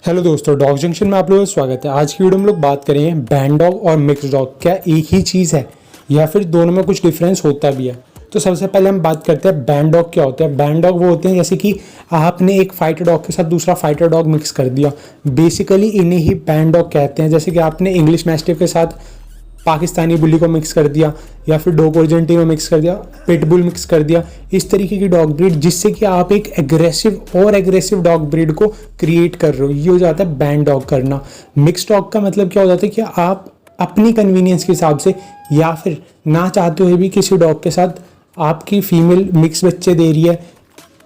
Hello दोस्तों, dog junction में आप लोगों का स्वागत है। आज की वीडियो में हम लोग बात करेंगे बैन डॉग और मिक्स डॉग क्या एक ही चीज़ है या फिर दोनों में कुछ डिफरेंस होता भी है। तो सबसे पहले हम बात करते हैं बैन डॉग क्या होता है। बैन डॉग वो होते हैं जैसे कि आपने एक फाइटर डॉग के साथ दूसरा फाइटर डॉग मिक्स कर दिया, बेसिकली इन्हें ही बैन डॉग कहते हैं। जैसे कि आपने इंग्लिश मैस्टिफ के साथ पाकिस्तानी बुली को मिक्स कर दिया या फिर डॉग अर्जेंटीनो मिक्स कर दिया, पिटबुल मिक्स कर दिया, इस तरीके की डॉग ब्रीड जिससे कि आप एक एग्रेसिव डॉग ब्रीड को क्रिएट कर रहे हो, ये हो जाता है बैन डॉग करना। मिक्स डॉग का मतलब क्या हो जाता है कि आप अपनी कन्वीनियंस के हिसाब से या फिर ना चाहते हुए भी किसी डॉग के साथ आपकी फीमेल मिक्स बच्चे दे रही है,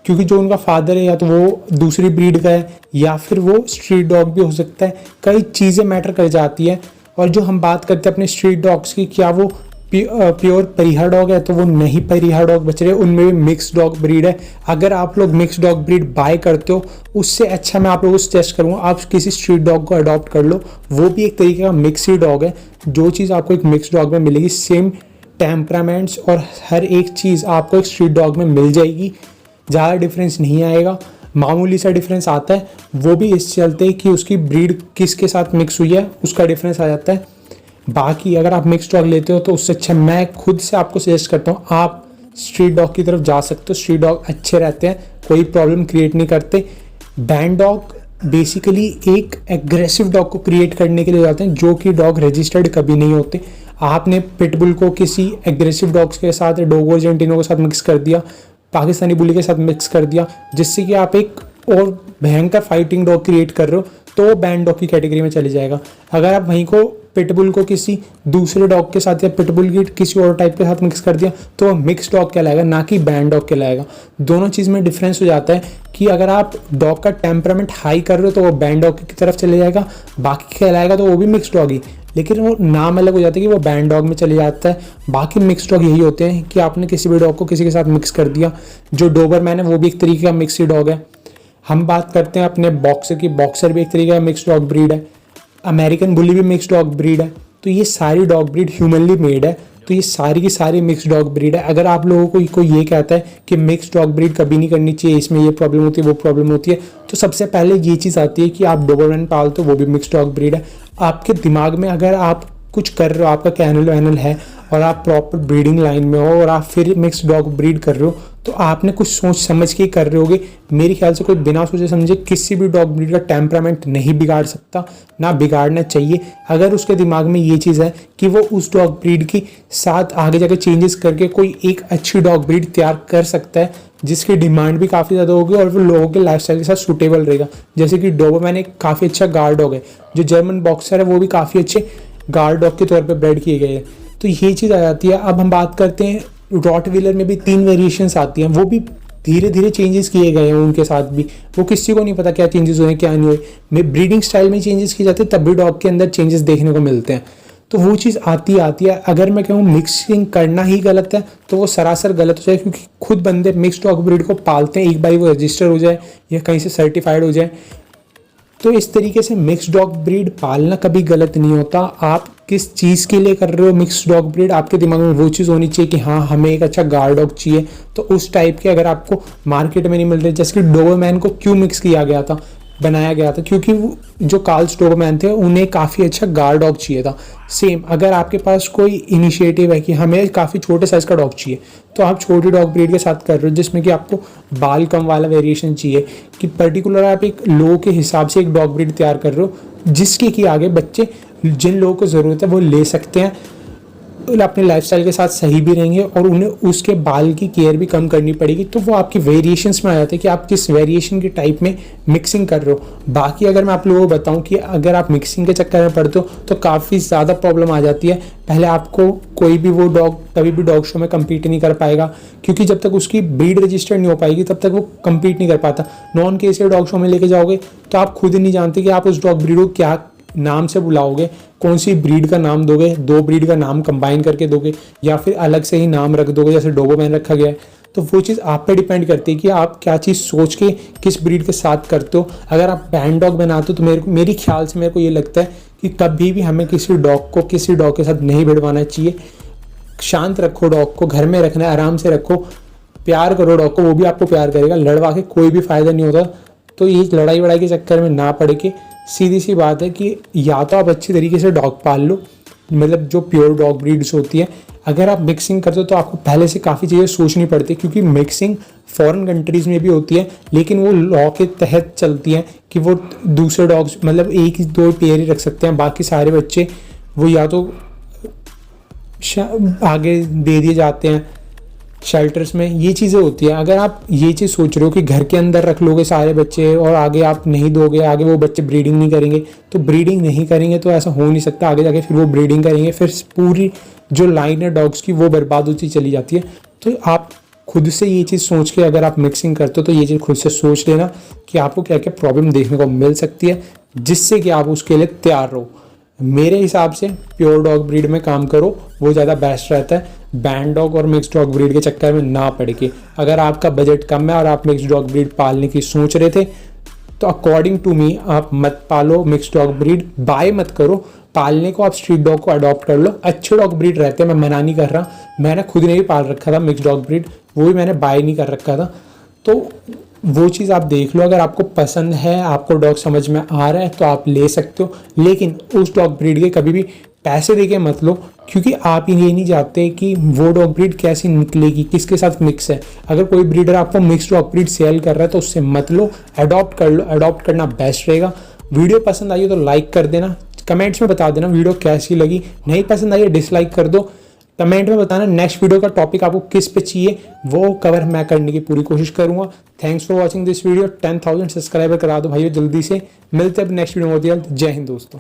क्योंकि जो उनका फादर है या तो वो दूसरी ब्रीड का है या फिर वो स्ट्रीट डॉग भी हो सकता है। कई चीज़ें मैटर कर जाती है। और जो हम बात करते हैं अपने स्ट्रीट डॉग्स की, क्या वो प्योर परिहा डॉग है, तो वो नहीं परिहा डॉग बच रहे, उनमें भी मिक्स डॉग ब्रीड है। अगर आप लोग मिक्स डॉग ब्रीड बाय करते हो, उससे अच्छा मैं आप लोगों को सजेस्ट करूँगा आप किसी स्ट्रीट डॉग को अडॉप्ट कर लो। वो भी एक तरीके का मिक्स ही डॉग है। जो चीज़ आपको एक मिक्स डॉग में मिलेगी, सेम टेम्परामेंट्स और हर एक चीज़ आपको एक स्ट्रीट डॉग में मिल जाएगी। ज़्यादा डिफरेंस नहीं आएगा, मामूली सा डिफरेंस आता है, वो भी इस चलते कि उसकी ब्रीड किसके साथ मिक्स हुई है उसका डिफरेंस आ जाता है। बाकी अगर आप मिक्स डॉग लेते हो तो उससे अच्छा मैं खुद से आपको सजेस्ट करता हूँ आप स्ट्रीट डॉग की तरफ जा सकते हो। स्ट्रीट डॉग अच्छे रहते हैं, कोई प्रॉब्लम क्रिएट नहीं करते। बैन डॉग बेसिकली एक एग्रेसिव डॉग को क्रिएट करने के लिए जाते हैं, जो कि डॉग रजिस्टर्ड कभी नहीं होते। आपने पिटबुल को किसी एग्रेसिव डॉग्स के साथ, डॉग अर्जेंटीनो के साथ मिक्स कर दिया, पाकिस्तानी बुली के साथ मिक्स कर दिया, जिससे कि आप एक और भयंकर फाइटिंग डॉग क्रिएट कर रहे हो, तो बैन डॉग की कैटेगरी में चली जाएगा। अगर आप वहीं को पिटबुल को किसी दूसरे डॉग के साथ या पिटबुल की किसी और टाइप के साथ मिक्स कर दिया, तो वो मिक्स डॉग कहलाएगा, ना कि बैन डॉग कहलाएगा। दोनों चीज़ में डिफरेंस हो जाता है कि अगर आप डॉग का टेम्परामेंट हाई कर रहे हो तो वो बैन डॉग की तरफ चले जाएगा, बाकी कहलाएगा तो वो भी मिक्स डॉग ही, लेकिन वो नाम अलग हो जाता है कि वो बैन डॉग में चले जाता है। बाकी मिक्स डॉग यही होते हैं कि आपने किसी भी डॉग को किसी के साथ मिक्स कर दिया। जो डोबरमैन है वो भी एक तरीके का मिक्स ही डॉग है। हम बात करते हैं अपने बॉक्सर की, बॉक्सर भी एक तरीके का मिक्स डॉग ब्रीड है। अमेरिकन बुली भी मिक्स डॉग ब्रीड है। तो ये सारी डॉग ब्रीड ह्यूमनली मेड है, तो ये सारी की सारी मिक्स डॉग ब्रीड है। अगर आप लोगों को कोई ये कहता है कि मिक्स डॉग ब्रीड कभी नहीं करनी चाहिए, इसमें ये प्रॉब्लम होती है वो प्रॉब्लम होती है, तो सबसे पहले ये चीज़ आती है कि आप डोबरमैन पालते हो, वो भी मिक्स डॉग ब्रीड है। आपके दिमाग में अगर आप कुछ कर रहे हो, आपका कैनल वैनल है और आप प्रॉपर ब्रीडिंग लाइन में हो और आप फिर मिक्स डॉग ब्रीड कर रहे हो, तो आपने कुछ सोच समझ के कर रहे होगे। मेरे ख्याल से कोई बिना सोचे समझे किसी भी डॉग ब्रीड का टेम्परामेंट नहीं बिगाड़ सकता, ना बिगाड़ना चाहिए। अगर उसके दिमाग में ये चीज़ है कि वो उस डॉग ब्रीड के साथ आगे जाके चेंजेस करके कोई एक अच्छी डॉग ब्रीड तैयार कर सकता है, जिसकी डिमांड भी काफ़ी ज़्यादा होगी और वो लोगों के लाइफस्टाइल के साथ सूटेबल रहेगा। जैसे कि डोबरमैन एक काफ़ी अच्छा गार्ड डॉग है, जो जर्मन बॉक्सर है वो भी काफ़ी अच्छे गार्ड डॉग के तौर पे ब्रेड किए गए हैं। तो ये चीज़ आ जाती है। अब हम बात करते हैं रॉटवीलर में भी 3 वेरिएशंस आती हैं, वो भी धीरे धीरे चेंजेस किए गए हैं उनके साथ भी। वो किसी को नहीं पता क्या चेंजेस हुए क्या नहीं हुए। में ब्रीडिंग स्टाइल में चेंजेस किए जाते हैं, तब भी डॉग के अंदर चेंजेस देखने को मिलते हैं। तो वो चीज़ आती है। अगर मैं कहूँ मिक्सिंग करना ही गलत है तो वो सरासर गलत हो जाए, क्योंकि खुद बंदे मिक्स डॉग ब्रीड को पालते हैं, एक बार वो रजिस्टर हो जाए या कहीं से सर्टिफाइड हो जाए, तो इस तरीके से मिक्स डॉग ब्रीड पालना कभी गलत नहीं होता। आप किस चीज़ के लिए कर रहे हो मिक्स डॉग ब्रीड, आपके दिमाग में वो चीज़ होनी चाहिए कि हाँ हमें एक अच्छा गार्ड डॉग चाहिए, तो उस टाइप के अगर आपको मार्केट में नहीं मिल रहे। जैसे कि डोबरमैन को क्यों मिक्स किया गया था, बनाया गया था, क्योंकि जो कार्ल्स डोबरमैन थे उन्हें काफ़ी अच्छा गार्ड डॉग चाहिए था। सेम अगर आपके पास कोई इनिशिएटिव है कि हमें काफ़ी छोटे साइज़ का डॉग चाहिए, तो आप छोटी डॉग ब्रीड के साथ कर रहे हो, जिसमें कि आपको बाल कम वाला वेरिएशन चाहिए, कि पर्टिकुलर आप एक लोगों के हिसाब से एक डॉग ब्रीड तैयार कर रहे हो, जिसके कि आगे बच्चे जिन लोगों को ज़रूरत है वो ले सकते हैं, अपने लाइफस्टाइल के साथ सही भी रहेंगे और उन्हें उसके बाल की केयर भी कम करनी पड़ेगी। तो वो आपकी वेरिएशंस में आ जाते हैं कि आप किस वेरिएशन के टाइप में मिक्सिंग कर रहे हो। बाकी अगर मैं आप लोगों को बताऊं कि अगर आप मिक्सिंग के चक्कर में पड़ते हो तो काफ़ी ज़्यादा प्रॉब्लम आ जाती है। पहले आपको कोई भी वो डॉग कभी भी डॉग शो में कम्पीट नहीं कर पाएगा, क्योंकि जब तक उसकी ब्रीड रजिस्टर्ड नहीं हो पाएगी तब तक वो कम्पीट नहीं कर पाता। नॉन केसियर डॉग शो में लेके जाओगे तो आप खुद ही नहीं जानते कि आप उस डॉग ब्रीड को क्या नाम से बुलाओगे, कौन सी ब्रीड का नाम दोगे, 2 ब्रीड का नाम कंबाइन करके दोगे या फिर अलग से ही नाम रख दोगे जैसे डोबरमैन रखा गया है। तो वो चीज़ आप पे डिपेंड करती है कि आप क्या चीज़ सोच के किस ब्रीड के साथ करते हो। अगर आप बैन डॉग बनाते हो तो मेरी ख्याल से मेरे को ये लगता है कि कभी भी हमें किसी डॉग को किसी डॉग के साथ नहीं भिड़वाना चाहिए। शांत रखो डॉग को, घर में रखना है, आराम से रखो, प्यार करो डॉग को, वो भी आपको प्यार करेगा। लड़वा के कोई भी फ़ायदा नहीं होता। तो ये लड़ाई वड़ाई के चक्कर में ना पड़ के सीधी सी बात है कि या तो आप अच्छी तरीके से डॉग पाल लो, मतलब जो प्योर डॉग ब्रीड्स होती है। अगर आप मिक्सिंग करते हो तो आपको पहले से काफ़ी चीज़ें सोचनी पड़ती है, क्योंकि मिक्सिंग फॉरेन कंट्रीज़ में भी होती है, लेकिन वो लॉ के तहत चलती है कि वो दूसरे डॉग्स मतलब एक ही दो पेयर ही रख सकते हैं, बाकी सारे बच्चे वो या तो आगे दे दिए जाते हैं शेल्टर्स में। ये चीज़ें होती है। अगर आप ये चीज़ सोच रहे हो कि घर के अंदर रख लोगे सारे बच्चे और आगे आप नहीं दोगे, आगे वो बच्चे ब्रीडिंग नहीं करेंगे, तो ब्रीडिंग नहीं करेंगे तो ऐसा हो नहीं सकता। आगे जाके फिर वो ब्रीडिंग करेंगे, फिर पूरी जो लाइन है डॉग्स की वो बर्बाद होती चली जाती है। तो आप खुद से ये चीज़ सोच के अगर आप मिक्सिंग करते हो तो ये चीज़ खुद से सोच लेना कि आपको क्या क्या प्रॉब्लम देखने को मिल सकती है, जिससे कि आप उसके लिए तैयार रहो। मेरे हिसाब से प्योर डॉग ब्रीड में काम करो, वो ज़्यादा बेस्ट रहता है। बैंड डॉग और मिक्स डॉग ब्रीड के चक्कर में ना पड़ के, अगर आपका बजट कम है और आप मिक्स डॉग ब्रीड पालने की सोच रहे थे तो अकॉर्डिंग टू मी आप मत पालो मिक्स डॉग ब्रीड, बाय मत करो। पालने को आप स्ट्रीट डॉग को अडॉप्ट कर लो, अच्छे डॉग ब्रीड रहते हैं, मैं मना नहीं कर रहा। मैंने खुद ने भी पाल रखा था मिक्स डॉग ब्रीड, वो भी मैंने बाय नहीं कर रखा था। तो वो चीज़ आप देख लो, अगर आपको पसंद है, आपको डॉग समझ में आ रहा है तो आप ले सकते हो, लेकिन उस डॉग ब्रीड के कभी भी पैसे दे के मत लो, क्योंकि आप ये नहीं जानते कि वो डॉग ब्रीड कैसी निकलेगी, किसके साथ मिक्स है। अगर कोई ब्रीडर आपको मिक्स डॉग ब्रीड सेल कर रहा है तो उससे मत लो, अडॉप्ट कर लो, अडॉप्ट करना बेस्ट रहेगा। वीडियो पसंद आई हो तो लाइक कर देना, कमेंट्स में बता देना वीडियो कैसी लगी, नहीं पसंद आई है डिसलाइक कर दो। कमेंट में बताना नेक्स्ट वीडियो का टॉपिक आपको किस पे चाहिए, वो कवर मैं करने की पूरी कोशिश करूंगा। Thanks for watching this video. 10,000 subscriber करा दो भाइयों जल्दी से। मिलते हैं नेक्स्ट वीडियो में। जय हिंद दोस्तों।